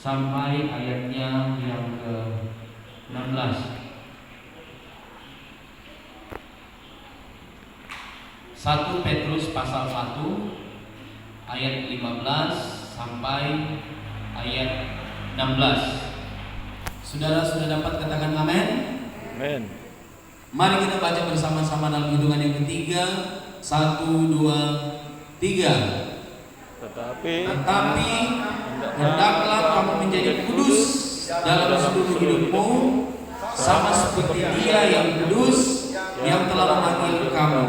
sampai ayatnya yang ke-16. 1 Petrus pasal 1 ayat 15 sampai ayat 16. Saudara sudah dapat katakan amin? Amin. Mari kita baca bersama-sama dalam hitungan yang ketiga. 1, 2, 3. Tetapi hendaklah kamu menjadi kudus dalam seluruh hidupmu, sama seperti Dia yang kudus yang telah memanggil kamu.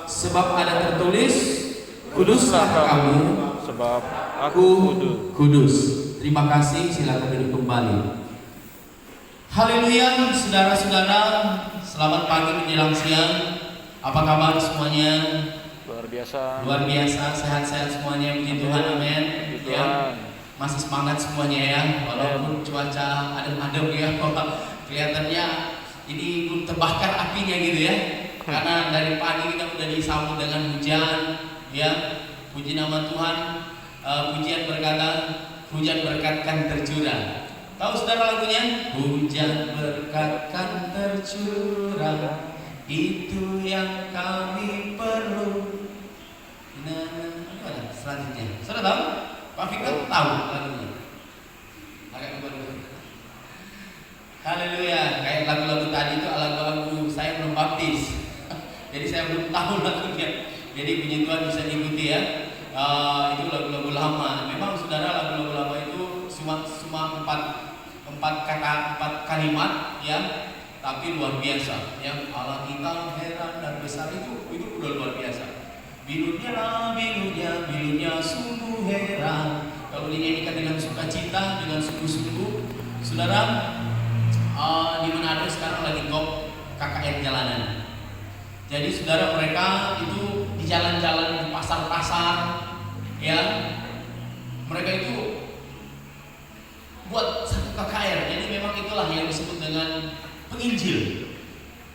Sebab ada tertulis, kuduslah kamu, sebab aku kudus. Terima kasih, silakan duduk kembali. Haleluya, saudara-saudara, selamat pagi menjelang siang. Apa kabar semuanya? luar biasa. Luar biasa, sehat-sehat semuanya, puji Tuhan, amin. Ya, masih semangat semuanya ya, walaupun cuaca adem-adem ya. Kelihatannya ini belum terbakar apinya gitu ya. Karena dari pagi kita udah disambut dengan hujan, ya. Puji nama Tuhan. Pujian berkata, hujan berkat kan tercurah. Tahu saudara lagunya? Hujan berkat kan tercurah, itu yang kami perlu. Nah, selanjutnya, saudara tahu? Pak Fikar tahu lagunya? Agak kebal. Haleluya, kayak lagu-lagu tadi itu lagu-lagu saya belum baptis. Jadi saya belum tahu lagunya. Jadi puji Tuhan bisa diikuti ya. Itu lagu-lagu lama. Memang saudara lagu-lagu lama itu cuma empat kalimat ya, tapi luar biasa. Yang Allah kita heran dan besar itu udah luar biasa. Bilunya sungguh heran. Kalau dinyanyikan dengan sukacita, dengan sungguh-sungguh, saudara. Di Manado sekarang lagi top KKN jalanan. Jadi saudara, mereka itu di jalan-jalan, di pasar-pasar, ya, mereka itu buat satu KKR. Jadi memang itulah yang disebut dengan penginjil.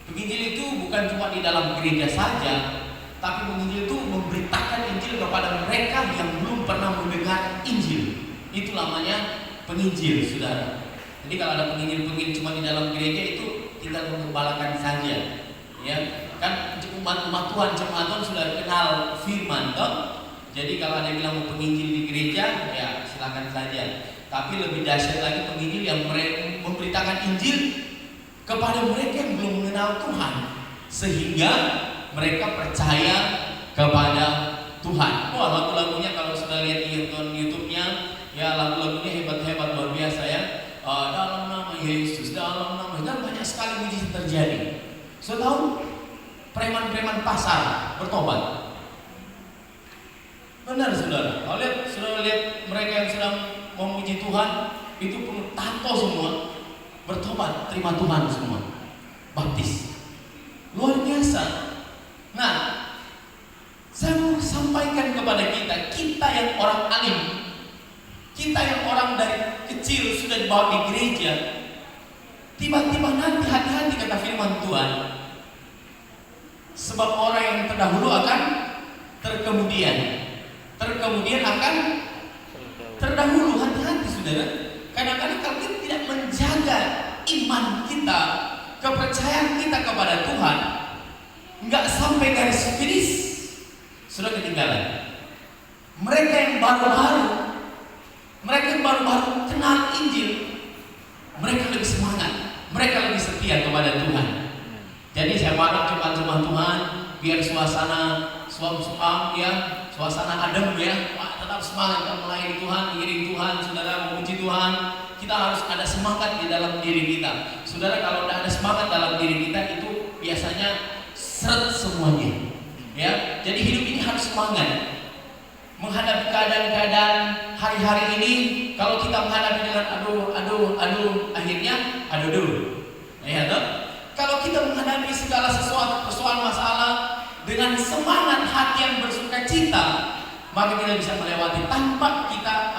Penginjil itu bukan cuma di dalam gereja saja, tapi penginjil itu memberitakan Injil kepada mereka yang belum pernah mendengar Injil. Itu namanya penginjil, saudara. Jadi kalau ada penginjil cuma di dalam gereja itu tinggal mengembalakan saja, ya. Kan umat Tuhan, jemaat Tuhan sudah kenal firman, toh. Jadi kalau ada yang bilang mau penginjil di gereja, ya silakan saja. Tapi lebih dahsyat lagi penginjil yang memberitakan Injil kepada mereka yang belum mengenal Tuhan, sehingga mereka percaya kepada Tuhan. Wah, lagu-lagunya kalau sudah lihat di YouTube-nya, ya lagu-lagunya hebat-hebat, luar biasa ya. Dalam nama Yesus, dalam nama, dan banyak sekali mujizat terjadi. Sudah tahu? Preman-preman pasar bertobat. Benar saudara. Kalau sudah lihat mereka yang sedang memuji Tuhan, itu penuh tato semua, bertobat, terima Tuhan semua, baptis. Luar biasa. Nah, saya mau sampaikan kepada kita yang orang alim, kita yang orang dari kecil sudah dibawa di gereja, tiba-tiba nanti hati-hati kata firman Tuhan. Sebab orang yang terdahulu akan terkemudian akan terdahulu. Hati-hati saudara. Kadang-kadang kalau kita tidak menjaga iman kita, kepercayaan kita kepada Tuhan, nggak sampai garis finish, sudah ketinggalan. Mereka yang baru-baru kenal Injil, mereka lebih semangat, mereka lebih setia kepada Tuhan. Jadi saya harap jemaat-jemaat Tuhan, biar suasana adem ya, tetap semangat dalam melayani Tuhan, mengiring Tuhan, saudara, memuji Tuhan. Kita harus ada semangat di dalam diri kita. Saudara, kalau tidak ada semangat dalam diri kita, itu biasanya seret semuanya. Ya, jadi hidup ini harus semangat. Menghadapi keadaan-keadaan hari-hari ini, kalau kita menghadapi dengan aduh, akhirnya aduh. Ya, toh? Kalau kita menghadapi segala sesuatu persoalan masalah dengan semangat hati yang bersukacita, maka kita bisa melewati tanpa kita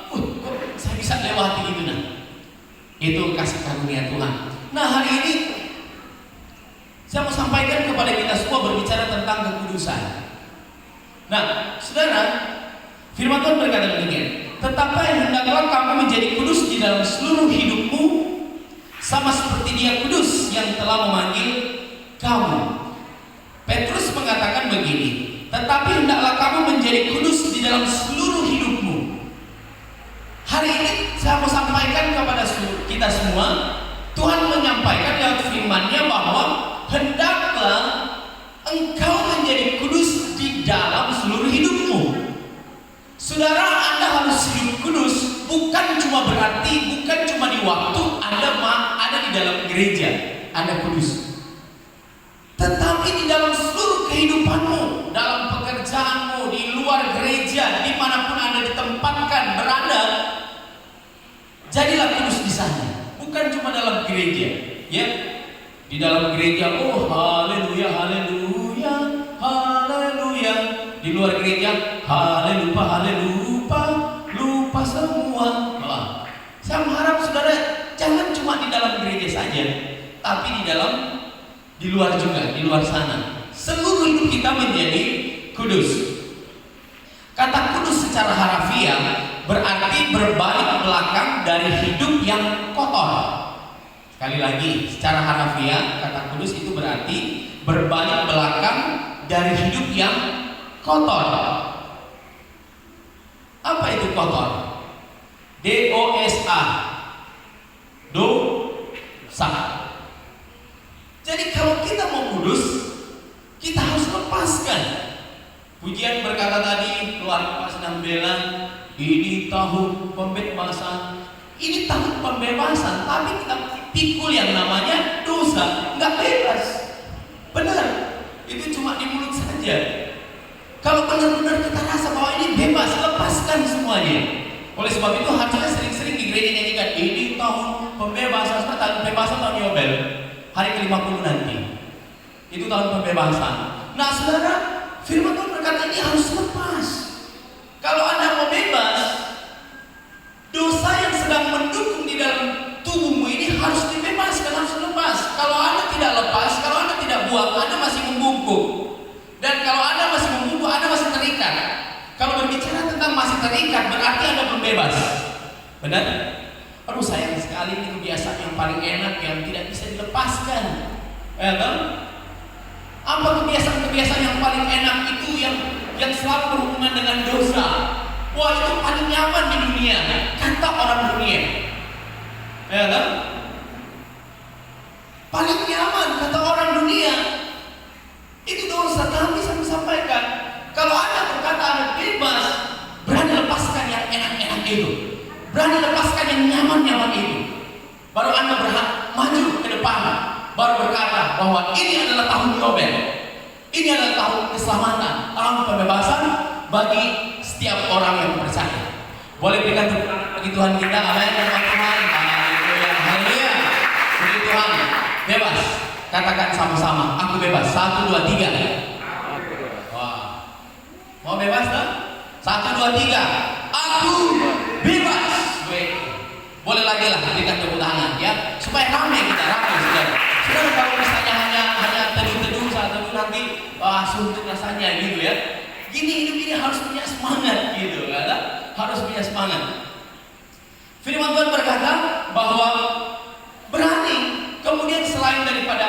kok saya bisa lewati gitu nah. Itu kasih karunia Tuhan. Nah, hari ini saya mau sampaikan kepada kita semua berbicara tentang kekudusan. Nah, saudara, firman Tuhan berkata demikian. Tetapi hendaklah kamu menjadi kudus di dalam seluruh hidupmu, sama seperti Dia kudus yang telah memanggil kamu. Petrus mengatakan begini, tetapi hendaklah kamu menjadi kudus di dalam seluruh hidupmu. Hari ini saya mau sampaikan kepada kita semua, Tuhan menyampaikan dalam firman-Nya bahwa hendaklah engkau menjadi kudus di dalam seluruh hidupmu. Saudara, Anda harus hidup kudus, bukan cuma berarti, bukan cuma di waktu Anda ada di dalam gereja Anda kudus, tetapi di dalam seluruh kehidupanmu, dalam pekerjaanmu, di luar gereja, dimanapun Anda ditempatkan berada, jadilah kudus di sana. Bukan cuma dalam gereja, ya. Di dalam gereja, oh haleluya, haleluya, haleluya. Di luar gereja, haleluya, haleluya, lupa semua. Saya mengharap saudara jangan cuma di dalam gereja saja, tapi di luar juga, di luar sana. Seluruh hidup kita menjadi kudus. Kata kudus secara harafiah berarti berbalik belakang dari hidup yang kotor. Sekali lagi, secara harafiah kata kudus itu berarti berbalik belakang dari hidup yang kotor. Apa itu kotor? D-O-S-A, dosa. Jadi kalau kita mau kudus, kita harus lepaskan. Pujian berkata tadi, keluarga sedang bilang, ini tahun pembebasan. Ini tahun pembebasan, tapi kita pikul yang namanya dosa, nggak bebas. Benar, itu cuma di mulut saja. Kalau benar-benar kita rasa bahwa ini bebas, lepaskan semuanya. Oleh sebab itu harusnya sering-sering di gereja nyanyikan, ini tahun pembebasan, tahun pembebasan, tahun Yobel, hari ke-50 nanti. Itu tahun pembebasan. Nah saudara, firman Tuhan berkata ini harus lepas. Kalau Anda mau bebas, dosa yang sedang mendukung di dalam tubuhmu ini harus dibebaskan, harus lepas. Kalau Anda tidak lepas, kalau Anda tidak buang, Anda masih membungkuk. Dan kalau Anda masih membungkuk, Anda masih terikat. Kalau berbicara tentang masih terikat, berarti Anda belum bebas. Benar? Aduh sayang sekali, ini kebiasaan yang paling enak yang tidak bisa dilepaskan. Ya kan? Apa kebiasaan-kebiasaan yang paling enak itu yang selalu berhubungan dengan dosa? Wah, itu paling nyaman di dunia, kata orang dunia. Ya kan? Paling nyaman kata orang dunia. Itu dosa. Kami sampaikan, kalau Anda berkata Anda bebas, berani lepaskan yang enak-enak itu, berani lepaskan yang nyaman-nyaman itu, baru Anda berhak maju ke depan, baru berkata bahwa ini adalah tahun Yobel, ini adalah tahun keselamatan, tahun pembebasan bagi setiap orang yang percaya. Boleh berikan tepuk tangan bagi Tuhan kita. Amin. Tuhan, haleluya, haleluya. Puji Tuhan. Bebas. Katakan sama-sama, aku bebas. 1, 2, 3. Wah. Mau bebas kan? 1, 2, 3. Aku bebas. Boleh lagi lah berikan tepuk tangan ya, supaya ramai kita, ramai saudara. Saudara kalau misalnya hanya teduh-teduh saat teduh nanti suntuk rasanya gitu ya. Gini hidup ini harus punya semangat gitu, kata harus punya semangat. Firman Tuhan berkata bahwa berani, kemudian selain daripada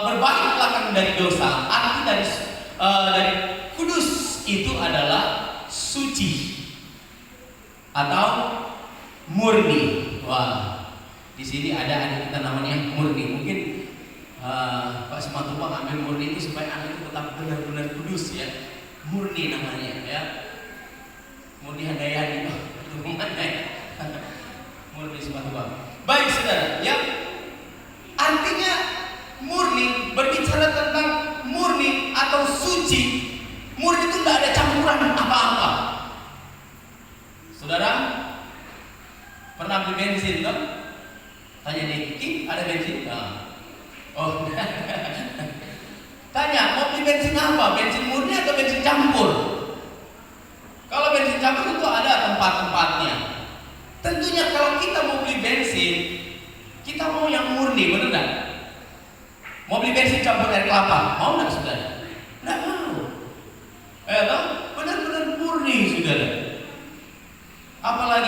berbalik belakang dari dosa, arti dari kudus itu adalah suci atau murni. Wah, di sini ada kita namanya murni. Mungkin Pak Simatupang ambil murni itu supaya anak itu tetap benar-benar kudus ya. Murni namanya ya. Murni Handayani itu mana ya? Murni Simatupang. Baik saudara, ya. Artinya murni berbicara tentang murni atau suci. Murni itu tidak ada campuran apa-apa. Saudara pernah beli bensin kan? Tanya Diki, ada bensin? Oh, tanya mau beli bensin apa? Bensin murni atau bensin campur? Kalau bensin campur itu ada tempat-tempatnya. Tentunya kalau kita mau beli bensin, kita mau yang murni, benar nggak? Mau beli bensin campur air kelapa, mau nggak saudara? Nggak mau. Benar-benar murni saudara.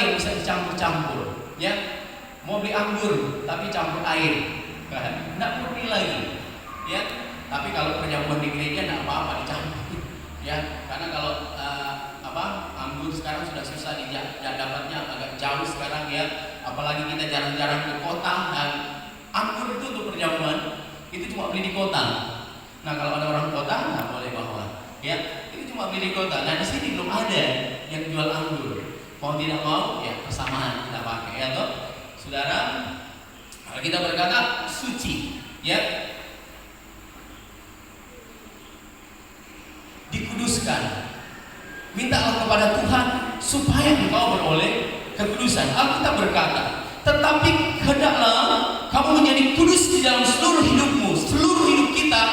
yang bisa dicampur-campur, ya. Mau beli anggur tapi campur air, kan? Nggak murni lagi, ya. Tapi kalau perjamuan di gereja nggak apa-apa dicampur, ya. Karena kalau anggur sekarang sudah susah dapatnya, agak jauh sekarang, ya. Apalagi kita jarang-jarang ke kota, dan anggur itu untuk perjamuan itu cuma beli di kota. Nah kalau ada orang kota nggak boleh bawa, ya. Itu cuma beli di kota. Nah di sini belum ada yang jual anggur. Mau tidak mau, ya persamaan kita pakai, ya toh. Saudara, kalau kita berkata suci, ya, dikuduskan. Mintalah kepada Tuhan supaya engkau beroleh kekudusan. Alkitab berkata, tetapi hendaklah kamu menjadi kudus di dalam seluruh hidupmu. Seluruh hidup kita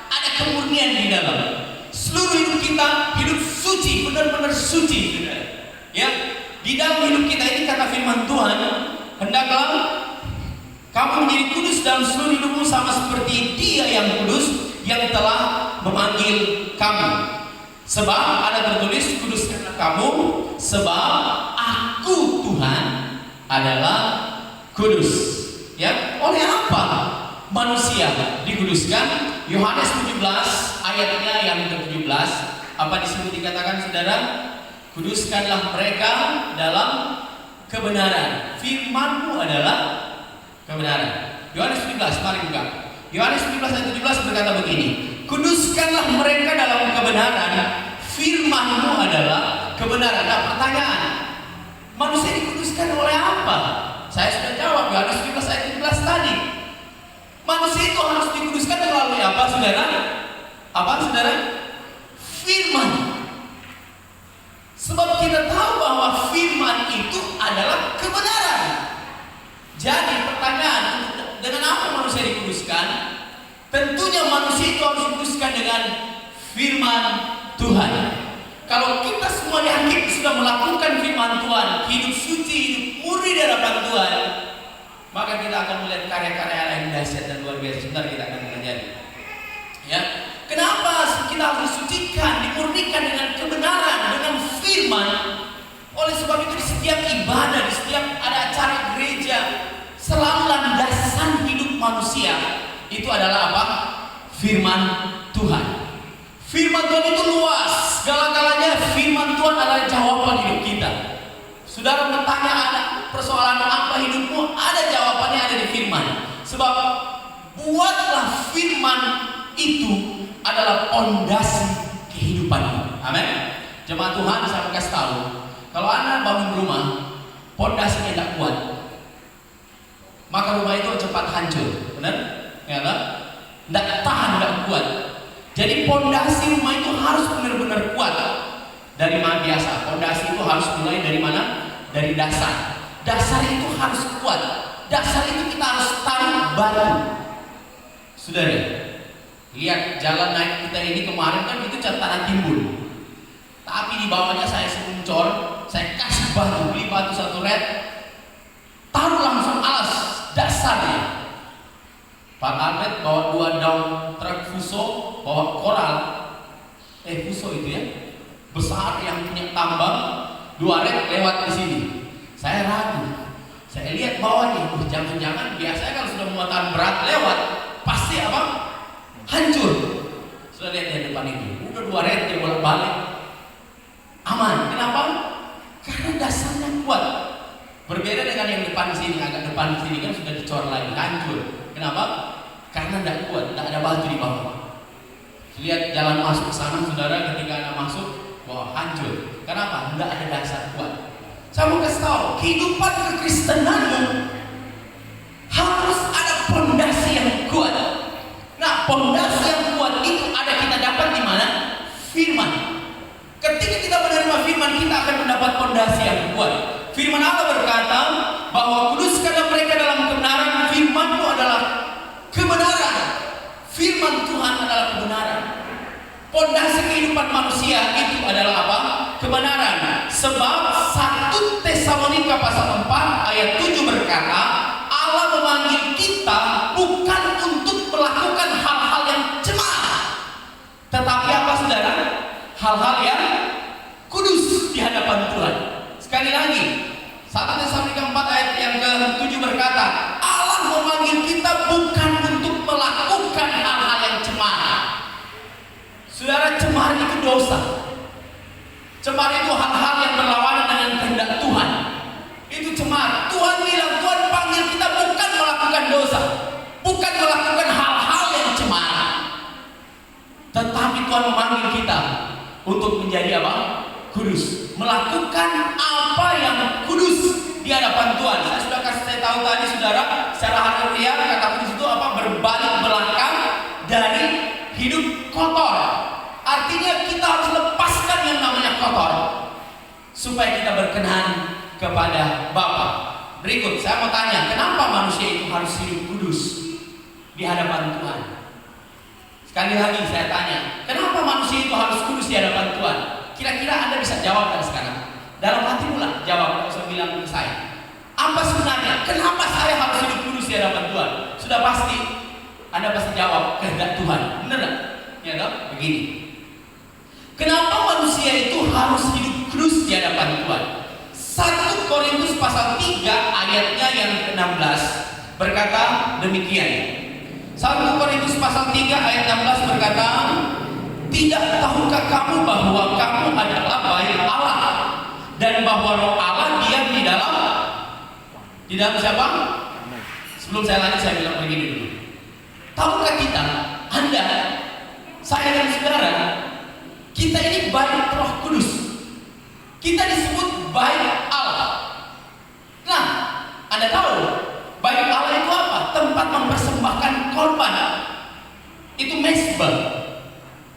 ada kemurnian di dalam. Seluruh hidup kita hidup suci, benar-benar suci, ya. Di dalam hidup kita ini kata firman Tuhan, hendaklah kamu menjadi kudus dalam seluruh hidupmu sama seperti Dia yang kudus yang telah memanggil kamu. Sebab ada tertulis, kuduskanlah kamu sebab Aku Tuhan adalah kudus. Ya, oleh apa manusia dikuduskan? Yohanes 17 ayatnya yang ke-17, apa disebut dikatakan saudara? Kuduskanlah mereka dalam kebenaran. Firman-Mu adalah kebenaran. Yohanes 17, mari buka. Yohanes 17 ayat 17 berkata begini, kuduskanlah mereka dalam kebenaran, firman-Mu adalah kebenaran. Nah pertanyaan, manusia dikuduskan oleh apa? Saya sudah jawab, Yohanes 17 ayat 17 tadi. Manusia itu harus dikuduskan melalui apa saudara? Apa saudara? Firman. Sebab kita tahu bahwa firman itu adalah kebenaran. Jadi pertanyaan, dengan apa manusia dikuduskan? Tentunya manusia itu harus dikuduskan dengan firman Tuhan. Kalau kita semua di akhir sudah melakukan firman Tuhan, hidup suci, hidup murni di hadapan Tuhan, maka kita akan melihat karya-karya yang dahsyat dan luar biasa. Sebentar kita akan terjadi. Ya, kenapa kita harus disucikan, dimurnikan dengan kebenaran, dengan firman? Oleh sebab itu di setiap ibadah, di setiap ada acara gereja, selalu landasan hidup manusia itu adalah apa? Firman Tuhan. Firman Tuhan itu luas, segala-galanya firman Tuhan adalah jawaban hidup kita. Saudara bertanya ada persoalan apa hidupmu, ada jawabannya ada di firman. Sebab buatlah firman itu adalah pondasi kehidupanmu. Amin. Jemaat Tuhan, saya mau kasih tahu, kalau Anda bangun rumah, pondasinya tidak kuat, maka rumah itu cepat hancur. Benar? Ya kan? Tidak tahan, tidak kuat. Jadi pondasi rumah itu harus benar-benar kuat. Dari mana biasa? Pondasi itu harus mulai dari mana? Dari dasar. Dasar itu harus kuat. Dasar itu kita harus taruh batu. Saudara, lihat jalan naik kita ini kemarin kan itu tanah timbul. Tapi di bawahnya saya semuncor, saya kasih batu, beli batu 1 red, taruh langsung alas dasarnya. Pak Ahmed bawa 2 daun truk fuso, bawa koral, fuso itu ya, besar yang punya tambang, 2 red lewat di sini. Saya ragu, saya lihat bawahnya, jangan-jangan biasanya kalau sudah muatan berat lewat, pasti apa? Hancur. Sudah lihat di depan itu, udah 2 red dia bolak-balik, aman. Kenapa? Karena dasarnya kuat. Berbeda dengan yang depan sini, agak depan sini kan sudah dicor lagi, hancur. Kenapa? Karena tidak kuat, tidak ada batu di bawah. Lihat jalan masuk ke sana, saudara, ketika Anda masuk, wah hancur. Kenapa? Tidak ada dasar kuat. Saya mau kasih tahu, kehidupan kekristenanmu harus ada pondasi yang kuat. Nah, pondasi yang kuat itu ada kita dapat di mana? Firman. Ketika kita menerima firman, kita akan mendapat pondasi yang kuat. Firman Allah berkata bahwa kuduskanlah mereka dalam kebenaran. Firman-Mu adalah kebenaran. Firman Tuhan adalah kebenaran. Pondasi kehidupan manusia itu adalah apa? Kebenaran. Sebab 1 Tesalonika pasal 4 ayat 7 berkata, Allah memanggil kita bukan untuk melakukan hal-hal yang cemar, tetapi apa saudara? Hal-hal yang kudus di hadapan Tuhan. Sekali lagi, apa yang kudus di hadapan Tuhan. Saya tahu tadi saudara, secara harfiah kata kudus itu apa? Berbalik belakang dari hidup kotor. Artinya kita harus lepaskan yang namanya kotor supaya kita berkenan kepada Bapa. Berikut saya mau tanya, kenapa manusia itu harus hidup kudus di hadapan Tuhan? Sekali lagi saya tanya, kenapa manusia itu harus kudus di hadapan Tuhan? Kira-kira Anda bisa jawab kan sekarang? Dalam hati pula jawab, saya bilang ke saya. Apa sebenarnya? Kenapa saya harus hidup kudus di hadapan Tuhan? Sudah pasti Anda pasti jawab, kehendak Tuhan. Benar tak? Ya dong? Begini. Kenapa manusia itu harus hidup kudus di hadapan Tuhan? 1 Korintus pasal 3 ayatnya yang ke-16 berkata demikian. 1 Korintus pasal 3 ayat 16 berkata, tidak tahukah kamu bahwa kamu adalah bait Allah dan bahwa Roh Allah diam di dalam siapa? Sebelum saya lanjut saya bilang begini dulu. Tahukah kita, Anda, saya dan saudara, kita ini bait Roh Kudus. Kita disebut bait Allah. Nah, Anda tahu bait Allah itu apa? Tempat mempersembahkan korban. Itu mezbah.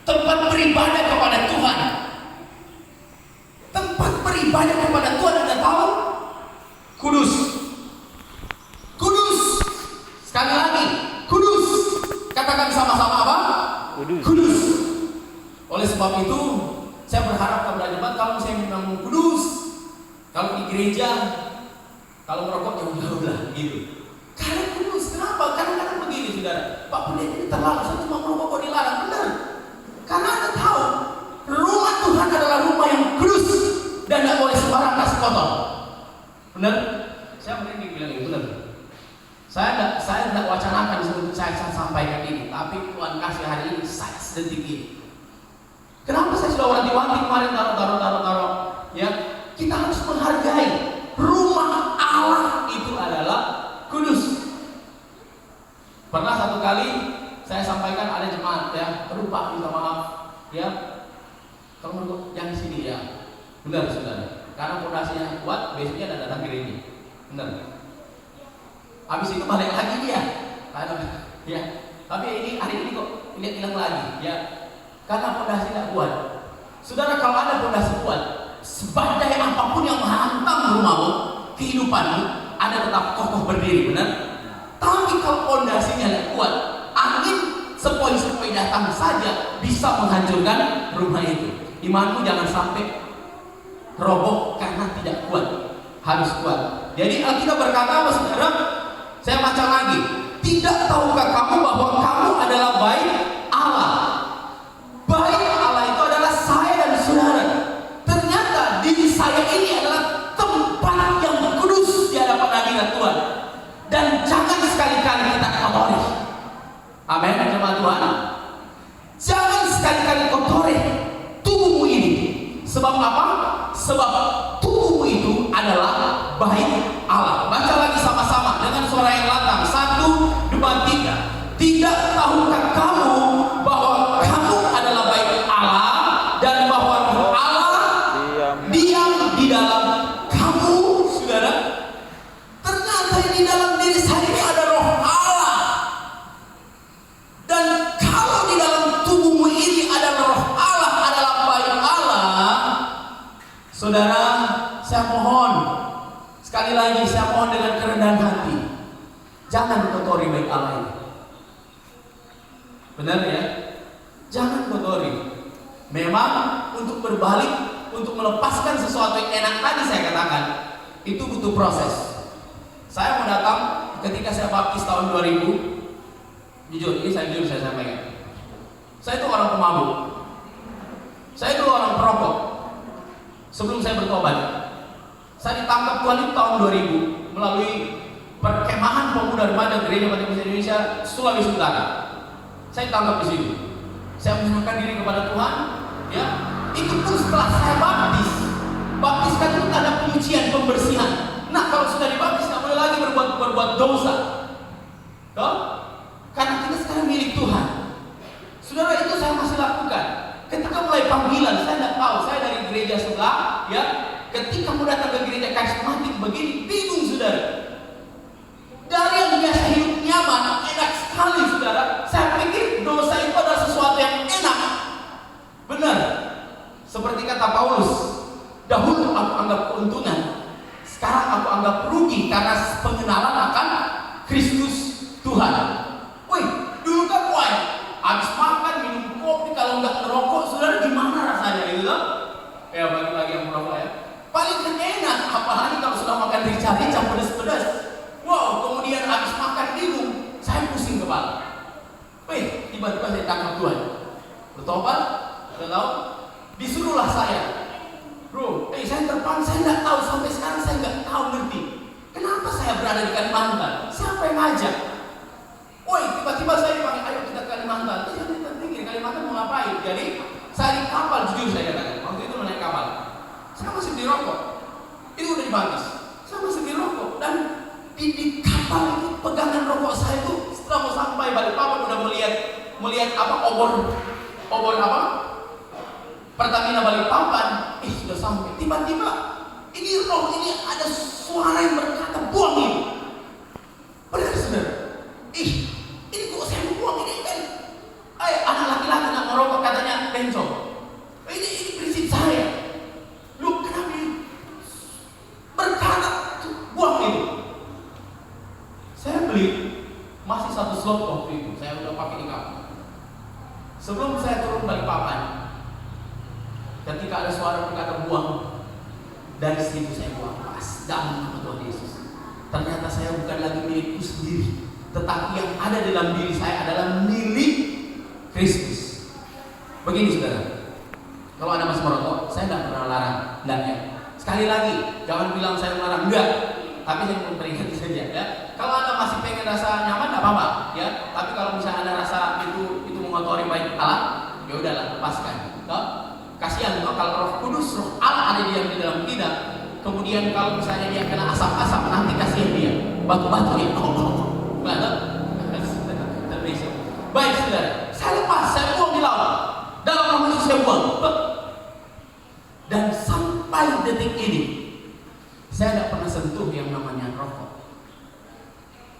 Tempat beribadah kepada Tuhan. Tempat beribadah kepada Tuhan, Anda tahu? Kudus. Kudus. Sekali lagi, kudus. Katakan sama-sama apa? Kudus. Kudus. Oleh sebab itu, saya berharap kepada jemaat, kalau saya memang kudus, kalau di gereja, kalau merokok jauh-jauh lah, gitu. Karena kudus, kenapa? Kadang-kadang begini, saudara. Pak pendeta ini terlalu, saya cuma merokok kok dilarang, benar? Karena Anda tahu, rumah Tuhan adalah rumah yang kudus dan tidak boleh sembarang kasih kotor. Benar? Saya mungkin bilang itu benar. Saya tidak wacanakan sebelum saya sampaikan ini, tapi Tuhan kasih hari ini saya sedetik ini. Kenapa saya sudah wanti-wanti kemarin taruh, ya? Kita harus menghargai rumah Allah itu adalah kudus. Pernah satu kali saya sampaikan ada jemaat ya, terlupa minta maaf ya. Kamu yang di sini ya. Benar saudara. Karena fondasinya kuat, besoknya ada datang gereja. Benar. Habis itu balik lagi dia. Ya. Tapi ini hari ini kok hilang lagi ya. Karena fondasi tidak kuat. Saudara, kalau ada fondasi kuat, sebadai apapun yang menghantam rumahmu, kehidupanmu, Anda tetap kokoh berdiri, benar? Tapi kalau fondasinya tidak kuat, angin sepoi-sepoi datang saja bisa menghancurkan rumah itu. Imanmu jangan sampai roboh karena tidak kuat. Harus kuat. Jadi Alkitab berkata apa saudara? Saya baca lagi. Tidak tahukah kamu bahwa kamu adalah bait Allah? Bait Allah itu adalah saya dan saudara. Ternyata diri saya ini adalah tempat yang kudus di hadapan hadirat Tuhan. Dan jangan sekali-kali kita kotori. Amin, jemaat Tuhan. Jangan sekali-kali kotori tubuhmu ini. Sebab apa? Sebab tubuhmu itu adalah bait Allah. Baca lagi sama-sama dengan suara yang lantang. 1, 2, 3. Tidak tahukah kamu bahwa kamu adalah bait Allah dan bahwa Roh Allah diam di dalam kamu, saudara? Ternyata di dalam diri saya ini ada Roh Allah. Dan kalau di dalam tubuhmu ini ada Roh Allah, adalah bait Allah, saudara, saya mohon sekali lagi, saya mohon dengan kerendahan hati, jangan kotori bait Allah ini. Benar ya? Jangan kotori. Memang untuk berbalik, untuk melepaskan sesuatu yang enak tadi saya katakan, itu butuh proses. Saya mau datang ketika saya baptis tahun 2000. Jujur, ini saya sampaikan. Saya itu orang pemabuk. Saya itu orang perokok. Sebelum saya bertobat, saya ditangkap Tuhan itu tahun 2000 melalui perkemahan pemuda remaja Gereja Baptis Indonesia Sulawesi Utara. Saya ditangkap di situ. Saya menyerahkan diri kepada Tuhan. Ya, itu pun setelah saya baptis. Baptis kan itu ada penyucian, pembersihan. Nah, kalau sudah dibaptis nggak boleh lagi berbuat dosa. Toh? Karena kita sekarang milik Tuhan. Saudara, itu saya masih lakukan. Ketika mulai panggilan, saya tidak tahu. Saya dari gereja sebelah, ya. Ketika mulai datang ke gereja karismatik begini, bingung saudara. Dari yang biasa hidup nyaman, enak sekali saudara. Saya pikir dosa itu adalah sesuatu yang enak. Benar. Seperti kata Paulus, dahulu aku anggap keuntungan, sekarang aku anggap rugi karena pengenalan akan Kristus Tuhan. Wih, dulu kan habis makan minum kopi, kalau nggak ngerokok, saudara gimana rasanya gitu loh? Ya bagi-bagi yang merokok ya. Paling kan enak, apalagi kalau sudah makan rica-rica pedas-pedas. Wow, kemudian habis makan minum, saya pusing kepala. Wih, tiba-tiba saya tangkap Tuhan. Bertobat, tahu? Disuruhlah saya. Bro, saya terpang, saya nggak tahu sampai sekarang, saya nggak tahu ngerti. Kenapa saya berada di Kalimantan? Siapa yang ngajak? Woi, tiba-tiba saya dipanggil, ayo kita ke Kalimantan. Saya terpikir Kalimantan mau ngapain? Jadi saya di kapal, jujur saya katakan. Waktu itu naik kapal, saya masih di rokok. Itu udah dibangkis. Saya masih di rokok dan di kapal itu pegangan rokok saya itu setelah mau sampai Balikpapan udah melihat apa obor apa? Pertamina Balikpapan. Sudah sampai. Tiba-tiba ini roh ini ada suara yang berkata buang ini. Benar saudara? Ini kok saya mau buang ini kan? Anak laki-laki nggak merokok katanya bencong. Ini prinsip saya. Lu kenapa berkata buang ini? Saya beli masih 1 slot waktu itu. Saya udah pakai di kapal. Sebelum saya turun Balikpapan, ketika ada suara berkata buang, dari situ saya buang pas dalam nama Tuhan Yesus. Ternyata saya bukan lagi milikku sendiri, tetapi yang ada dalam diri saya adalah milik Kristus. Begini saudara, kalau Anda masih merokok, saya tidak pernah larang, enggak ya. Sekali lagi, jangan bilang saya melarang, enggak. Tapi saya memperingati saja ya. Kalau Anda masih pengen rasa nyaman, tidak apa-apa ya. Tapi kalau misalnya Anda rasa itu mengotori baik Allah, ya udahlah, lepaskan. Kasihan kalau Roh Kudus, Roh Allah ada di dalam kita. Kemudian kalau misalnya dia kena asap-asap, nanti kasihan dia batu-batu ya. Terbersih. Baik saudara, saya lepas, saya buang di laut. Dalam nama Yesus saya buang. Dan sampai detik ini, saya tidak pernah sentuh yang namanya rokok.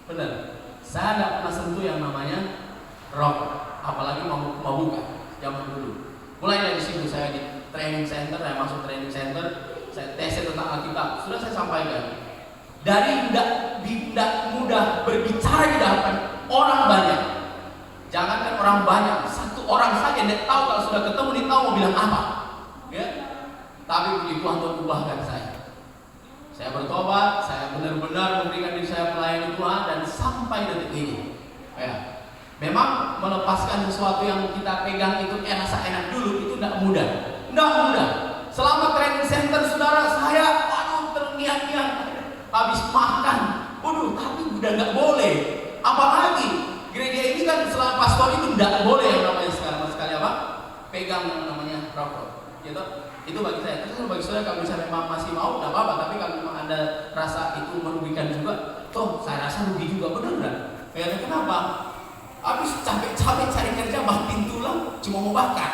Benar, saya tidak pernah sentuh yang namanya rokok, apalagi mau buka zaman dulu. Mulai dari situ saya di training center, saya masuk training center, saya tes tentang Alkitab. Sudah saya sampaikan. Dari tidak mudah berbicara di hadapan orang banyak. Jangankan orang banyak, satu orang saja tidak tahu kalau sudah ketemu dia tahu mau bilang apa. Ya. Tapi puji Tuhan ubahkan saya. Saya bertobat, saya benar-benar memberikan diri saya melayani Tuhan dan sampai detik ini. Ya. Memang melepaskan sesuatu yang kita pegang itu rasa enak dulu itu tidak mudah. Tidak mudah. Selama training center saudara saya terngiang-ngiang habis makan. Tapi udah nggak boleh. Apalagi gereja ini kan selama pastor itu tidak boleh yang namanya sekali apa? Pegang yang namanya rokok. Gitu. Itu bagi saya. Terus bagi saudara kalau misalnya memang masih mau tidak apa-apa. Tapi kalau memang Anda rasa itu merugikan juga, toh saya rasa rugi juga, benar nggak? Ya, kenapa? Habis capek-capek cari kerja batin tulang cuma mau bakar.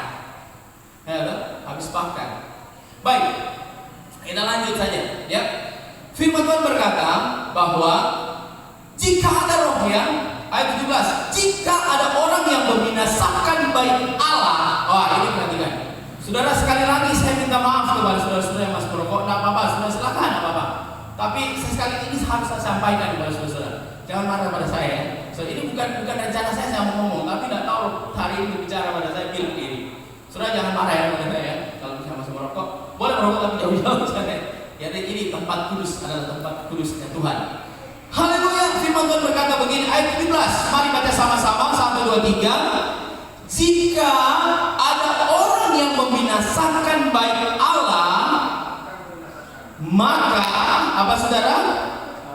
Ya, habis bakar. Baik, kita lanjut saja ya. Firman Tuhan berkata bahwa jika ada roh yang ayat 17, jika ada orang yang membinasakan baik Allah. Ini perhatikan. Saudara, sekali lagi saya minta maaf kepada saudara-saudara yang masih merokok. Tidak apa-apa, saudara silakan, tidak apa-apa. Tapi sekali ini harus saya sampaikan kepada saudara-saudara. Jangan marah pada saya ya. So, ini bukan rencana saya mau ngomong, tapi tidak tahu hari ini bicara pada saya bilang ini. Saudara jangan marah ya pada saya. Kalau misalnya masih merokok, boleh merokok tapi jauh-jauh saja. Jadi ini tempat kudus adalah tempat kudusnya Tuhan. Haleluya. Firman Tuhan berkata begini, ayat 17. Mari baca sama-sama 1, 2, 3. Jika ada orang yang membinasakan baik Allah, maka apa saudara?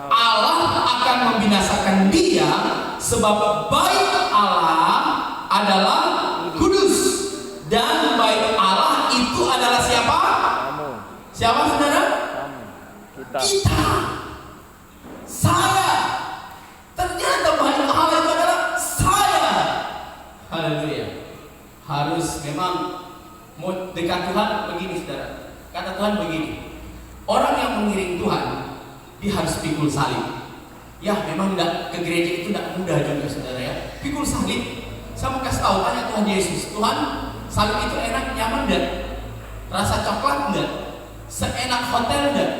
Allah akan membinasakan dia, sebab baik Allah adalah kudus dan baik Allah itu adalah siapa? Siapa saudara? Kita. Saya. Ternyata baik Allah itu adalah saya. Haleluya. Harus memang mau dekat Tuhan begini saudara. Kata Tuhan begini, orang yang mengiring Tuhan, dia harus pikul salib. Ya memang enggak, ke gereja itu enggak mudah juga saudara ya. Pikul salib. Saya mau kasih tahu, tanya Tuhan Yesus, Tuhan salib itu enak, nyaman enggak? Rasa coklat enggak? Seenak hotel enggak?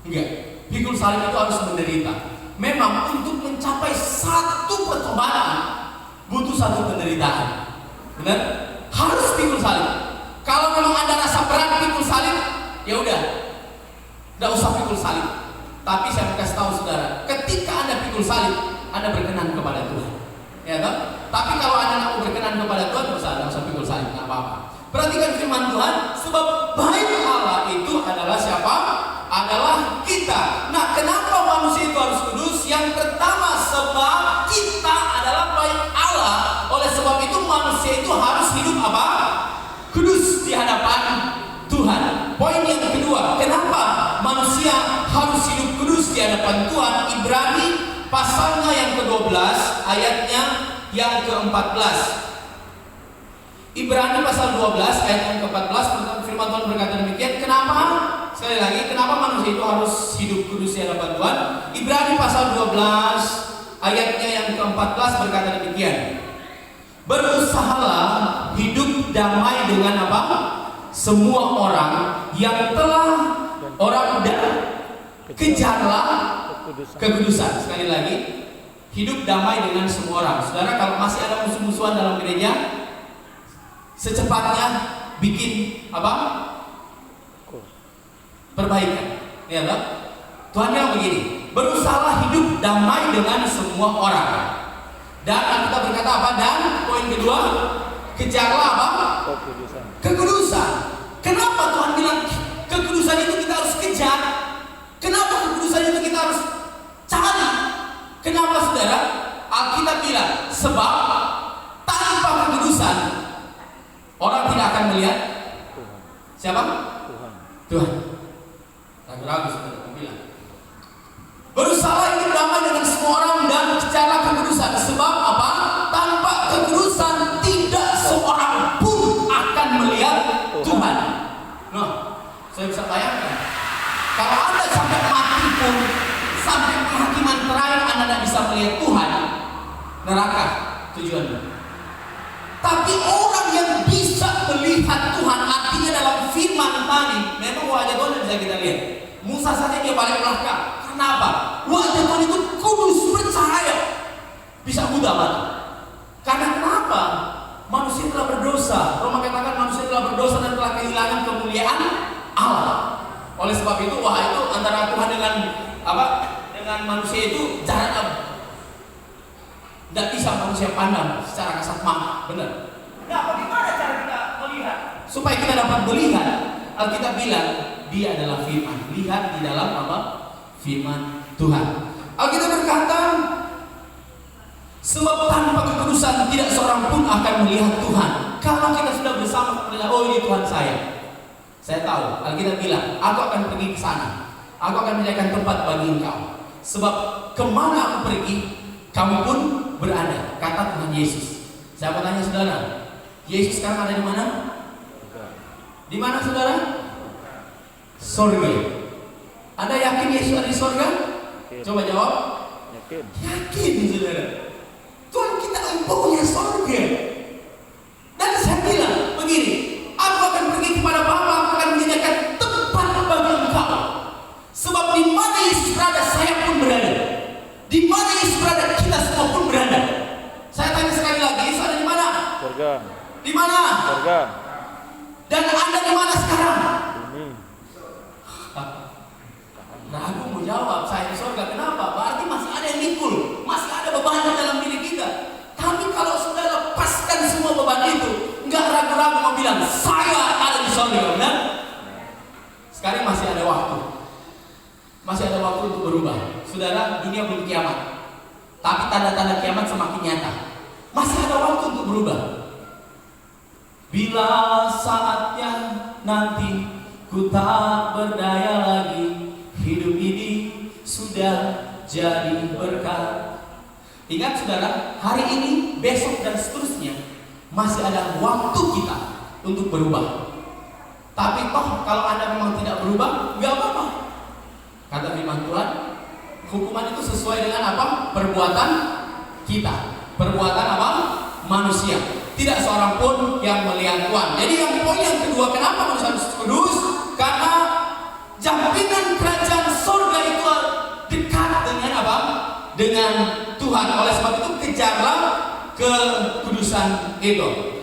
Enggak. Pikul salib itu harus menderita. Memang untuk mencapai satu pertobatan butuh satu penderitaan. Benar? Harus pikul salib. Kalau memang ada rasa berat pikul salib, ya udah, enggak usah pikul salib. Tapi saya mau kasih tahu saudara, ketika Anda pikul salib, Anda berkenan kepada Tuhan. Ya kan? Tapi kalau Anda tidak mau berkenan kepada Tuhan, tidak usah pikul salib, tidak apa-apa. Perhatikan firman Tuhan, sebab baik Allah itu adalah siapa? Adalah kita. Nah, kenapa manusia itu harus kudus? Yang pertama, sebab kita adalah baik Allah. Oleh sebab itu manusia itu harus hidup apa? Kudus di hadapan Tuhan. Poin yang kedua, kenapa manusia harus hidup kudus di hadapan Tuhan? Ibrani pasalnya yang ke-12, ayatnya yang ke-14. Ibrani pasal 12 ayat yang ke-14, firman Tuhan berkata demikian. Kenapa? Sekali lagi, kenapa manusia itu harus hidup kudus di hadapan Tuhan? Ibrani pasal 12 ayatnya yang ke-14 berkata demikian. Berusahalah hidup damai dengan apa? Semua orang yang telah orang kejarlah kekudusan. Sekali lagi, hidup damai dengan semua orang. Saudara, kalau masih ada musuh-musuhan dalam gereja, secepatnya bikin apa? Perbaikan. Ya kan? Tuhan yang begini, berusahalah hidup damai dengan semua orang. Dan kita berkata apa? Dan poin kedua, kejarlah apa? Kekudusan. Kenapa Tuhan bilang kekudusan itu kita harus kejar? Kenapa kekudusan itu kita harus cari? Kenapa saudara? Alkitab bilang, sebab tanpa kekudusan orang tidak akan melihat Tuhan. Siapa? Tuhan. Ragu-ragu saudara bilang. Berusaha hidup damai dengan semua orang dan kejarlah kekudusan. Sebab apa? Tanpa kekudusan tidak seorang pun akan melihat Tuhan. Nah, saya bisa bayangkan, kalau Anda sampai mati pun, sampai penghakiman terakhir Anda tidak bisa melihat Tuhan, neraka tujuannya. Tapi orang yang bisa melihat Tuhan, artinya dalam firman tadi, memang wajah Tuhan bisa kita lihat. Musa saja dia paling belakang. Kenapa? Wajah Tuhan itu kudus, bercahaya, bisa buta mata. Karena kenapa? Manusia telah berdosa. Roma katakan manusia telah berdosa dan telah kehilangan kemuliaan Allah. Oleh sebab itu, wah itu antara Tuhan dengan apa? Dengan manusia itu jaraknya tidak bisa manusia pandang secara kasat mata, benar? Nah, bagaimana cara kita melihat? Supaya kita dapat melihat, Alkitab bilang dia adalah firman. Lihat di dalam apa? Firman Tuhan. Alkitab berkata, sebab tanpa kekudusan tidak seorang pun akan melihat Tuhan. Kalau kita sudah bersama, oh ini Tuhan saya tahu. Alkitab bilang, aku akan pergi ke sana. Aku akan menyediakan tempat bagi engkau. Sebab kemana aku pergi, kamu pun berada, kata Tuhan Yesus. Saya mau tanya saudara, Yesus sekarang ada di mana? Di mana saudara? Sorga. Anda yakin Yesus ada di sorga? Coba jawab. Yakin saudara. Tuhan kita mempunyai sorga. Dan saya bilang begini, aku akan pergi kepada Bapa, aku akan menyediakan tempat bagi engkau. Sebab di mana Yesus berada, saya pun berada. Di mana Yesus berada, kita semua pun berada. Saya tanya sekali lagi, Yesus ada di mana? Surga. Di mana? Surga. Dan Anda di mana sekarang? Ini. Nah, aku mau jawab, saya di surga. Kenapa? Berarti masih ada yang mikul, masih ada beban dalam diri kita. Tapi kalau sudah lepaskan semua beban itu, nggak ragu-ragu mau bilang, saya ada di surga, benar? Sekarang masih ada waktu. Masih ada waktu untuk berubah. Saudara, dunia belum kiamat, tapi tanda-tanda kiamat semakin nyata. Masih ada waktu untuk berubah. Bila saatnya nanti ku tak berdaya lagi, hidup ini sudah jadi berkat. Ingat saudara, hari ini, besok dan seterusnya masih ada waktu kita untuk berubah. Tapi toh kalau Anda memang tidak berubah, nggak apa-apa. Kata firman Tuhan, hukuman itu sesuai dengan apa? Perbuatan kita. Perbuatan apa? Manusia. Tidak seorang pun yang melihat Tuhan. Jadi yang poin yang kedua, kenapa manusia harus kudus? Karena jaminan kerajaan surga itu dekat dengan apa? Dengan Tuhan. Oleh sebab itu kejarlah kekudusan itu.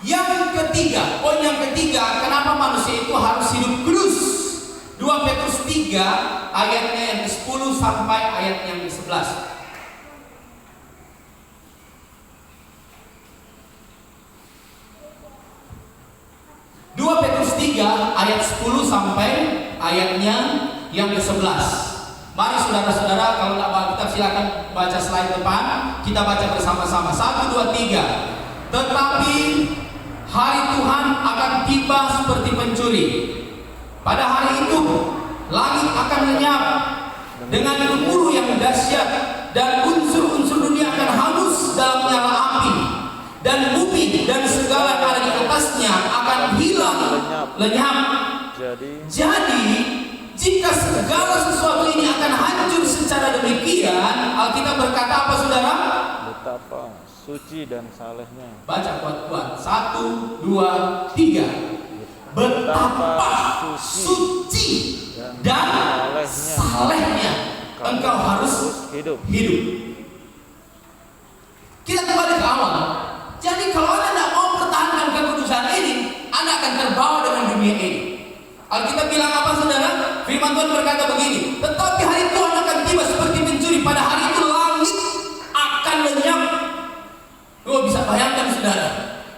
Yang ketiga, poin yang ketiga, kenapa manusia itu harus hidup kudus? 2 Petrus 3 ayatnya yang ke-10 sampai ayat yang ke-11. 2 Petrus 3 ayat 10 sampai ayatnya yang ke-11. Mari saudara-saudara, kalau tidak baca kitab silakan baca slide depan. Kita baca bersama-sama. 1, 2, 3. Tetapi hari Tuhan akan tiba seperti pencuri. Pada hari itu langit akan lenyap dengan gemuruh yang dahsyat, dan unsur-unsur dunia akan hangus dalam nyala api, dan bumi dan segala yang ada di atasnya akan hilang lenyap. Jadi jika segala sesuatu ini akan hancur secara demikian, Alkitab berkata apa saudara? Betapa suci dan salehnya. Baca kuat-kuat. 1, 2, 3. Betapa suci dan salehnya engkau harus hidup. Kita kembali ke awal. Jadi kalau Anda tidak mau pertahankan kekudusan ini, Anda akan terbawa dengan dunia ini. Alkitab bilang apa saudara? Firman Tuhan berkata begini, tetapi hari Tuhan akan tiba seperti pencuri. Pada hari itu langit akan lenyap. Oh, bisa bayangkan saudara,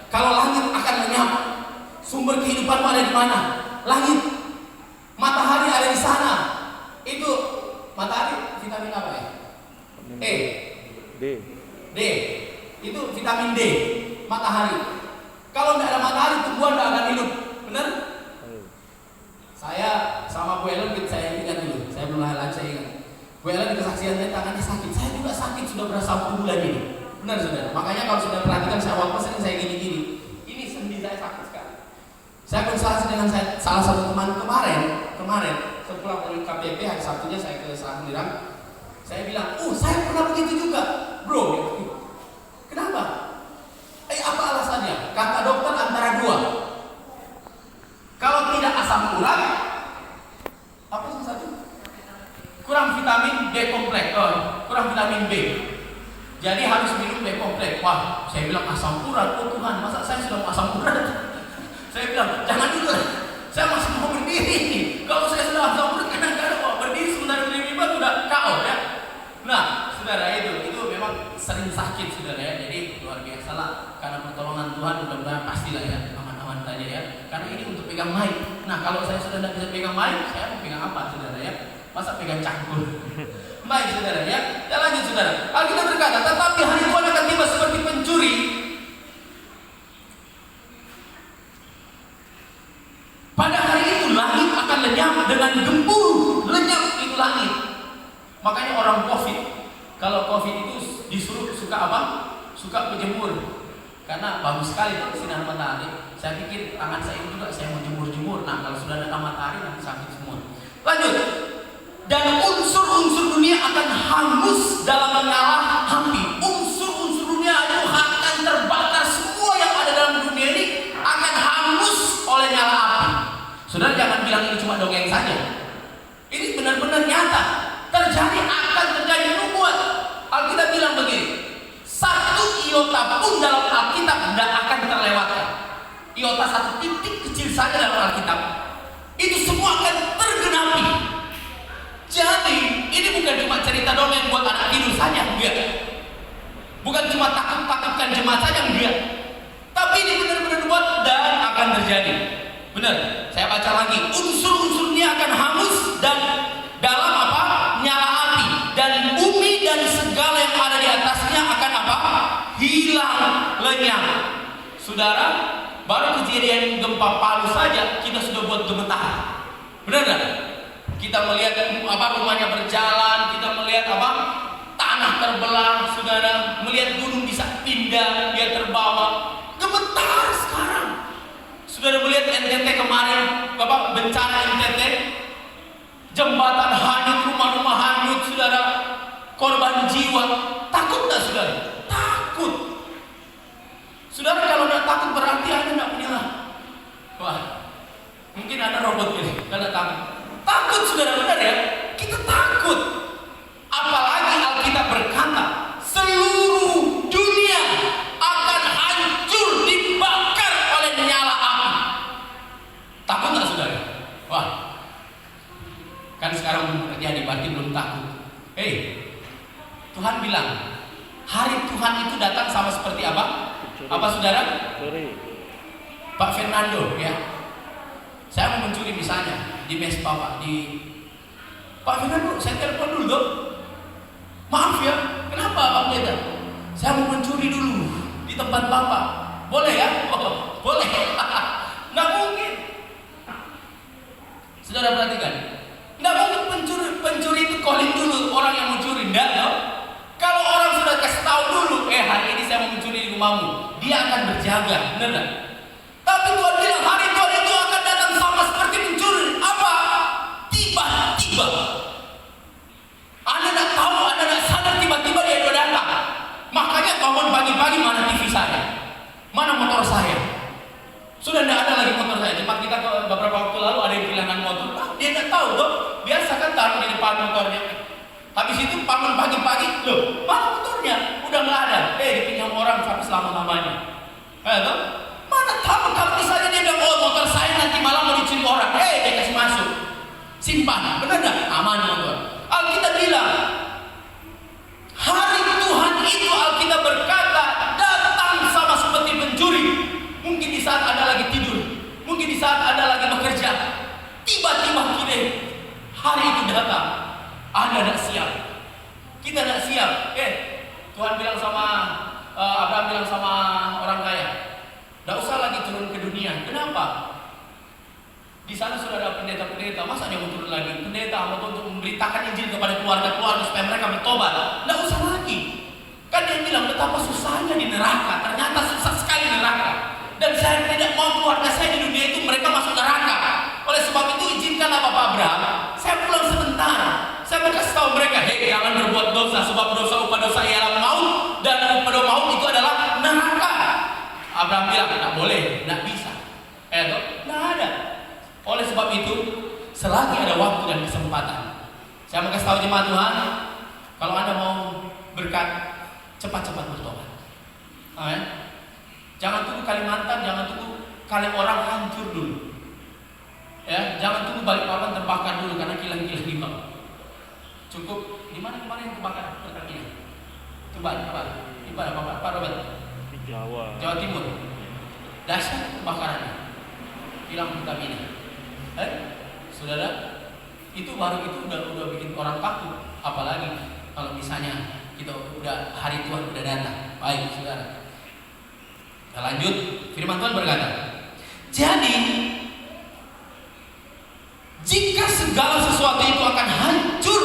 kalau langit akan lenyap, sumber kehidupanmu ada di mana? Langit. Matahari ada di sana. Itu matahari vitamin apa ya? D. Itu vitamin D. Matahari. Kalau tidak ada matahari, tumbuhan tidak akan hidup. Benar? Saya sama Bu Ellen, saya ingat dulu. Saya belum lahir lagi, saya ingat. Bu Ellen di kesaksian saya tangannya sakit. Saya juga sakit sudah berasa 1 bulan ini. Benar saudara. Makanya kalau sudah perhatikan saya waktu sering saya gini-gini. Ini sendi saya sakit sekali. Saya konsultasi dengan salah satu teman kemarin sepulang dari KPP hari Sabtunya saya ke Selangirang. Saya bilang, saya pernah begitu juga, bro. Kenapa? Apa alasannya? Kata dokter antara 2. Kalau tidak asam urat, apa sih satu? Kurang vitamin B kompleks, kurang vitamin B. Jadi harus minum B kompleks. Wah, saya bilang asam urat, oh Tuhan, masa saya sudah asam urat? Saya bilang, jangan dulu, saya masih mau berdiri. Kalau saya sudah asam urat, kadang-kadang berdiri sebentar sudah KO ya. Nah, saudara itu memang sering sakit saudara ya. Jadi luar biasa lah. Karena pertolongan Tuhan mudah-mudahan pastilah ya, aman-aman saja ya. Karena ini untuk pegang mic. Nah, kalau saya sudah tidak bisa pegang mic, saya mau pegang apa saudara ya? Masa pegang cangkul? Baik saudara ya. Ya lanjut saudara. Alkitab berkata, tetapi hari Tuhan akan tiba seperti pencuri. Pada hari itu langit akan lenyap dengan gemuruh. Lenyap itu langit. Makanya orang COVID, kalau COVID itu disuruh suka apa? Suka berjemur. Karena bagus sekali tuh sinar matahari. Saya pikir tangan saya juga saya mau jemur-jemur. Nah, kalau sudah ada matahari nanti sakit semua. Lanjut. Dan unsur-unsur dunia akan hangus dalam menyala api. Unsur-unsur dunia itu akan terbakar. Semua yang ada dalam dunia ini akan hangus oleh nyala api. Saudara jangan bilang ini cuma dongeng saja. Ini benar-benar nyata. Akan terjadi nubuat. Alkitab bilang begini, 1 iota pun dalam Alkitab tidak akan terlewatkan. Iota 1 titik kecil saja dalam Alkitab, itu semua akan tergenapi. Jadi ini bukan cuma cerita dongeng buat anak tidur saja, enggak. Bukan cuma takut-takutkan jemaat saja, enggak. Tapi ini benar-benar nubuat dan akan terjadi. Benar. Saya baca lagi, unsur-unsurnya akan hangus dan dalam apa? Nyala api, dan bumi dan segala yang ada di atasnya akan apa? Hilang lenyap. Saudara, baru kejadian gempa Palu saja kita sudah buat gemetar. Benar nggak? Kita melihat apa rumahnya berjalan, kita melihat apa tanah terbelah, saudara, melihat gunung bisa pindah, dia terbawa. Gemetar sekarang. Sudah melihat NTT kemarin, Bapak, bencana NTT, jembatan hanyut, rumah-rumah hanyut, saudara, korban jiwa. Takut tak saudara? Takut. Saudara, kalau tidak takut berarti Anda tidak punya. Wah, mungkin Anda robot ini, karena takut. Takut saudara, benar ya? Kita takut. Apalagi Alkitab berkata, seluruh dunia akan hancur dibakar oleh nyala api. Takut tak saudara? Wah, kan sekarang belum terjadi, berarti belum takut. Hei, Tuhan bilang, hari Tuhan itu datang sama seperti apa? Apa saudara? Pak Fernando, ya. Saya mau mencuri misalnya di mes Bapak, di Pak Fernando, saya telepon dulu dong. Maaf ya, kenapa Pak Pendeta? Saya mau mencuri dulu di tempat Bapak. Boleh ya? Oh, boleh. Nggak mungkin. Saudara perhatikan, nggak mungkin pencuri itu calling dulu orang yang mencuri. Nggak, no? Kalau orang sudah kasih tahu dulu, hari ini saya mau mencuri di rumahmu, dia akan berjaga, benar nggak? Tapi Tuhan bilang hari Tuhan itu akan datang sama seperti pencuri. Apa? Tiba-tiba. Anda tidak tahu, Anda tidak sadar, tiba-tiba dia sudah datang. Makanya bangun pagi-pagi, mana TV saya, mana motor saya. Sudah tidak ada lagi motor saya. Cepat kita beberapa waktu lalu ada yang kehilangan motor. Dia tidak tahu dong. Biasa kan taruh di depan motornya. Habis itu bangun pagi-pagi, loh, mana motornya? Udah nggak ada. Dipinjam orang sampai selama-lamanya. Mana tahu kalau misalnya dia bilang, oh motor saya nanti malam mau dicuri orang. Dia kasih masuk. Simpan, benar nggak? Aman motor. Alkitab bilang, hari Tuhan itu Alkitab berkata datang sama seperti pencuri. Mungkin di saat Anda lagi tidur, mungkin di saat Anda lagi bekerja, tiba-tiba kini hari itu datang. Anda tidak siap, kita tidak siap. Tuhan bilang sama Abraham bilang sama orang kaya, tidak usah lagi turun ke dunia. Kenapa? Di sana sudah ada pendeta-pendeta, masa dia mau turun lagi? Pendeta untuk memberitakan Injil kepada keluarga-keluarga supaya mereka bertobat. Tidak usah lagi. Kan dia bilang betapa susahnya di neraka. Ternyata susah sekali neraka. Dan saya tidak mau keluarga saya di dunia itu mereka masuk neraka. Oleh sebab itu izinkanlah Bapak Abraham, saya pulang sebentar. Saya mau kasih tahu mereka, jangan berbuat dosa, sebab upah dosa ialah maut, dan upah maut itu adalah neraka. Abraham bilang, tidak boleh, tidak bisa. Tidak ada. Oleh sebab itu, selagi ada waktu dan kesempatan, saya mau kasih tahu jemaat Tuhan, kalau Anda mau berkat, cepat-cepat bertobat. Amin. Jangan tunggu Kalimantan, jangan tunggu kali orang hancur dulu. Jangan tunggu Balikpapan terbakar dulu karena kilang-kilang di bawah. Cukup di mana kemarin yang terbakar? Coba, di mana Pak Robert? Di Jawa Timur. Dahsyat kebakarannya. Kilang Pertamina. Saudara, itu udah bikin orang takut. Apalagi kalau misalnya kita udah hari Tuhan udah datang. Baik, saudara. Kita lanjut. Firman Tuhan berkata, jadi jika segala sesuatu itu akan hancur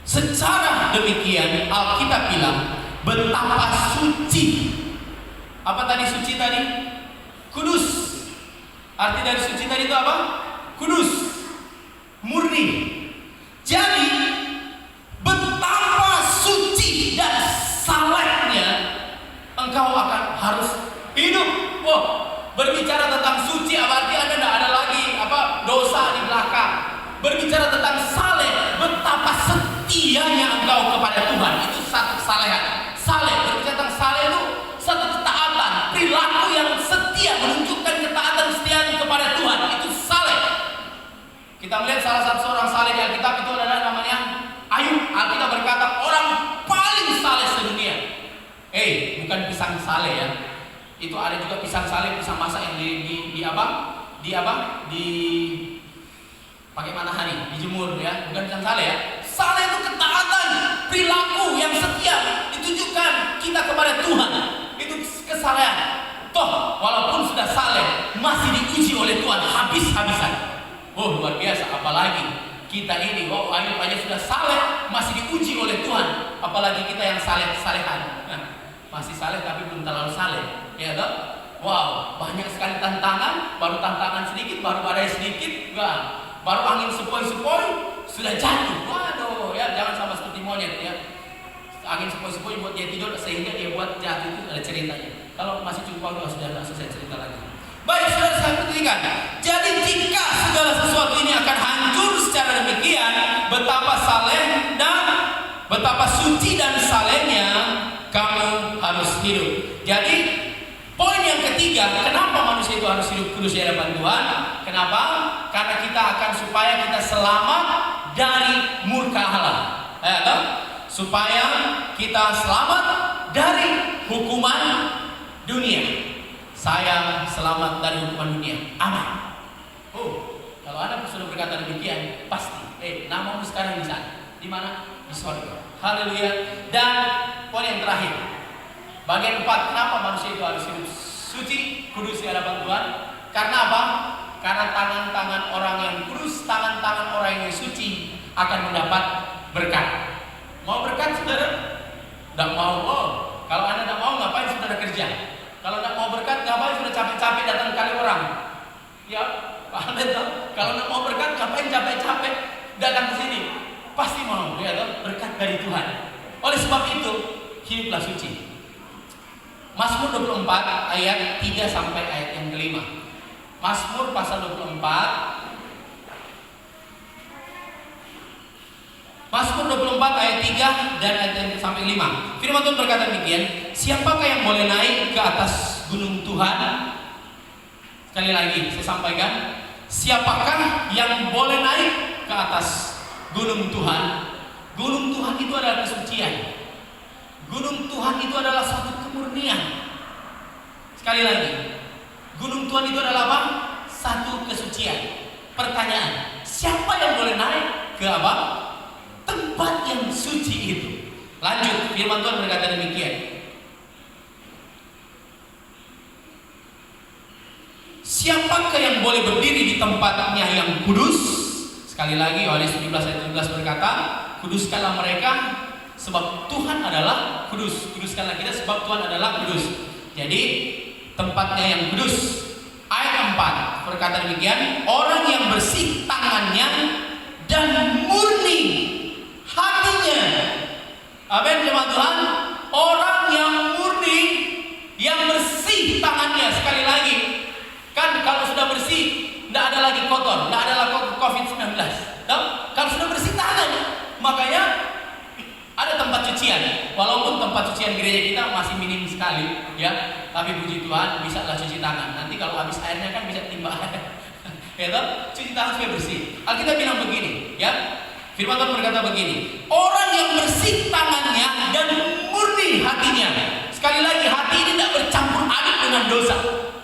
secara demikian, Alkitab bilang betapa suci. Apa tadi suci tadi? Kudus. Arti dari suci tadi itu apa? Kudus, murni. Jadi betapa suci dan salehnya engkau akan harus hidup. Berbicara tentang suci berarti Anda tidak ada lagi dosa di belakang. Berbicara tentang saleh, betapa setianya engkau kepada Tuhan, itu satu kesalehan. Saleh, berbicara tentang saleh itu satu ketaatan, perilaku yang setia, menunjukkan ketaatan kesetiaan kepada Tuhan, itu saleh. Kita melihat salah satu seorang saleh di Alkitab itu adalah namanya Ayub. Alkitab berkata orang paling saleh sedunia. Bukan pisang saleh ya. Itu ada juga pisang saleh, pisang masak yang pakai matahari, dijemur ya, bukan pisang saleh ya. Saleh itu ketaatan, perilaku yang setia, ditunjukkan kita kepada Tuhan. Itu kesalehan. Toh, walaupun sudah saleh, masih diuji oleh Tuhan habis-habisan. Luar biasa, apalagi kita ini, Ayub aja sudah saleh, masih diuji oleh Tuhan. Apalagi kita yang salehan. Masih saleh tapi belum terlalu saleh. Ya toh? Wow, banyak sekali tantangan, baru tantangan sedikit, baru badai sedikit, enggak. Baru angin sepoi-sepoi, sudah jatuh. Waduh, ya jangan sama seperti monyet ya. Angin sepoi-sepoi buat dia tidur sehingga dia buat jatuh, itu ada ceritanya. Kalau masih cukup waktu sudah selesai cerita lagi. Baik, saudara saya perhatikan. Jadi jika segala sesuatu ini akan hancur secara demikian, betapa saleh dan betapa suci dan salehnya kamu harus hidup. Jadi poin yang ketiga, kenapa manusia itu harus hidup kudus di hadapan Tuhan? Kenapa? Karena kita akan supaya kita selamat dari murka Allah. Supaya kita selamat dari hukuman dunia. Saya selamat dari hukuman dunia. Aman. Oh, kalau Anda sudah berkata demikian, pasti. Namamu sekarang di sana. Di mana? Di surga. Haleluya. Dan poin yang terakhir, bagian 4, kenapa manusia itu harus hidup suci, kudus di hadapan Tuhan? Karena apa? Karena tangan-tangan orang yang kudus, tangan-tangan orang yang suci akan mendapat berkat. Mau berkat, saudara? Tidak mau. Oh, kalau Anda tidak mau, ngapain saudara kerja? Kalau tidak mau berkat, ngapain sudah capek-capek datang kali orang? Ya, Anda tahu. Kalau tidak mau berkat, ngapain capek-capek datang ke sini? Pasti mau, ya tahu? Berkat dari Tuhan. Oleh sebab itu, hiduplah suci. Mazmur 24 ayat 3 sampai ayat yang kelima. Mazmur pasal 24. Mazmur 24 ayat 3 dan ayat yang sampai 5. Firman Tuhan berkata demikian, siapakah yang boleh naik ke atas gunung Tuhan? Sekali lagi saya sampaikan, siapakah yang boleh naik ke atas gunung Tuhan? Gunung Tuhan itu adalah kesucian. Gunung Tuhan itu adalah satu kemurnian. Sekali lagi, gunung Tuhan itu adalah apa? Satu kesucian. Pertanyaan, siapa yang boleh naik ke apa? Tempat yang suci itu. Lanjut, firman Tuhan berkata demikian, siapakah yang boleh berdiri di tempatnya yang kudus? Sekali lagi, Yohanes 17 ayat 17 berkata, kuduskanlah mereka sebab Tuhan adalah kudus. Kuduskanlah kita sebab Tuhan adalah kudus. Jadi tempatnya yang kudus. Ayat 4 berkata demikian, orang yang bersih tangannya dan murni hatinya. Amin, jemaat Tuhan. Orang yang murni, yang bersih tangannya. Sekali lagi, kan kalau sudah bersih, tidak ada lagi kotor, tidak ada lagi COVID-19. Kalau sudah bersih tangan, makanya ada tempat cucian. Walaupun tempat cucian gereja kita masih minim sekali, ya. Tapi puji Tuhan, bisa lah cuci tangan. Nanti kalau habis airnya kan bisa timba. Ya, cuci tangan supaya bersih. Alkitab bilang begini, ya. Firman Tuhan berkata begini, orang yang bersih tangannya dan murni hatinya. Sekali lagi, hati ini tidak bercampur aduk dengan dosa.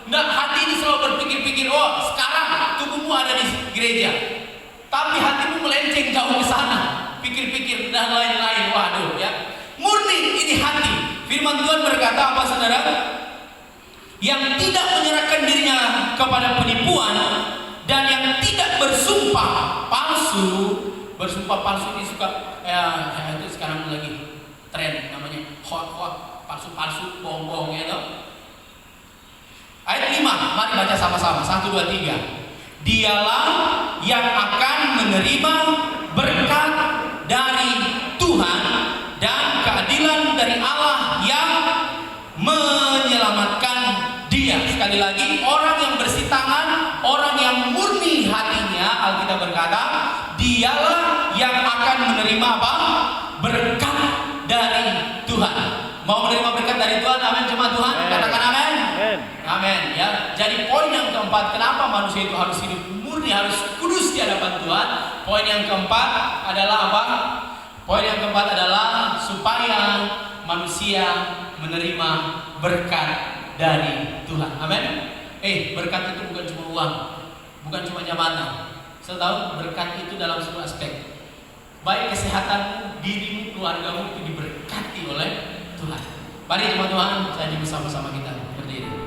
Tidak, hati ini selalu berpikir-pikir, oh sekarang tubuhmu ada di gereja, tapi hatimu melenceng jauh ke sana, pikir-pikir dan lain-lain. Waduh, ya. Murni ini hati. Firman Tuhan berkata apa, saudara? Yang tidak menyerahkan dirinya kepada penipuan dan yang tidak bersumpah palsu. Bersumpah palsu ini suka itu sekarang lagi tren namanya hoax, palsu-palsu, bohong-bohong, ya toh. Ayat 5, mari baca sama-sama. 1, 2, 3. Dialah yang akan menerima berkat dari Tuhan dan keadilan dari Allah yang menyelamatkan dia. Sekali lagi, orang yang bersih tangan, orang yang murni hatinya, Alkitab berkata, dialah yang akan menerima apa? Berkat dari Tuhan. Mau menerima berkat dari Tuhan? Amin, jemaat Tuhan. Katakan amin. Amin. Ya. Jadi poin yang keempat, kenapa manusia itu harus hidup murni, harus kudus di hadapan Tuhan? Poin yang keempat adalah apa? Poin yang keempat adalah supaya manusia menerima berkat dari Tuhan. Amin. Berkat itu bukan cuma uang, bukan cuma jabatan. Saya tahu berkat itu dalam semua aspek. Baik kesehatanmu, dirimu, keluargamu itu diberkati oleh Tuhan. Mari teman-teman, saya bersama-sama kita berdiri.